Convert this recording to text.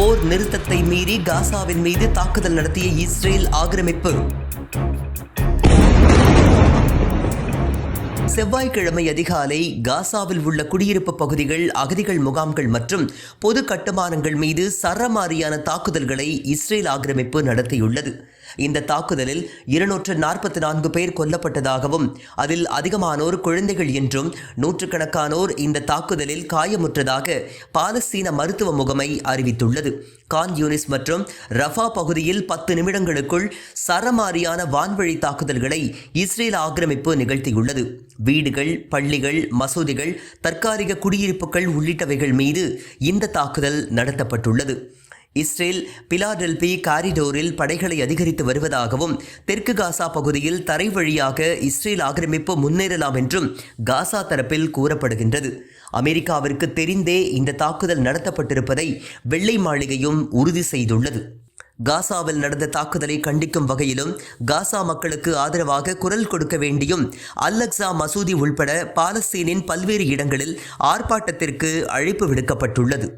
போர் நிறுத்தத்தை மீறி காசாவின் மீது தாக்குதல் நடத்திய இஸ்ரேல் ஆக்கிரமிப்பு. செவ்வாய்க்கிழமை அதிகாலை காசாவில் உள்ள குடியிருப்பு பகுதிகள், அகதிகள் முகாம்கள் மற்றும் பொது கட்டுமானங்கள் மீது சரமாரியான தாக்குதல்களை இஸ்ரேல் ஆக்கிரமிப்பு நடத்தியுள்ளது. இந்த தாக்குதலில் 244 பேர் கொல்லப்பட்டதாகவும் அதில் அதிகமானோர் குழந்தைகள் என்றும் நூற்றுக்கணக்கானோர் இந்த தாக்குதலில் காயமுற்றதாக பாலஸ்தீன மருத்துவ முகமை அறிவித்துள்ளது. கான் யூனிஸ் மற்றும் ரஃபா பகுதியில் 10 நிமிடங்களுக்குள் சரமாரியான வான்வழி தாக்குதல்களை இஸ்ரேல் ஆக்கிரமிப்பு நிகழ்த்தியுள்ளது. வீடுகள், பள்ளிகள், மசூதிகள், தற்காலிக குடியிருப்புகள் உள்ளிட்டவைகள் மீது இந்த தாக்குதல் நடத்தப்பட்டுள்ளது. இஸ்ரேல் பிலாடெல்பி காரிடோரில் படைகளை அதிகரித்து வருவதாகவும் தெற்கு காசா பகுதியில் தரை வழியாக இஸ்ரேல் ஆக்கிரமிப்பு முன்னேறலாம் என்றும் காசா தரப்பில் கூறப்படுகின்றது. அமெரிக்காவிற்கு தெரிந்தே இந்த தாக்குதல் நடத்தப்பட்டிருப்பதை வெள்ளை மாளிகையும் உறுதி செய்துள்ளது. காசாவில் நடந்த தாக்குதலை கண்டிக்கும் வகையிலும் காசா மக்களுக்கு ஆதரவாக குரல் கொடுக்க வேண்டியும் அல்-அக்ஸா மசூதி உள்பட பாலஸ்தீனின் பல்வேறு இடங்களில் ஆர்ப்பாட்டத்திற்கு அழைப்பு விடுக்கப்பட்டுள்ளது.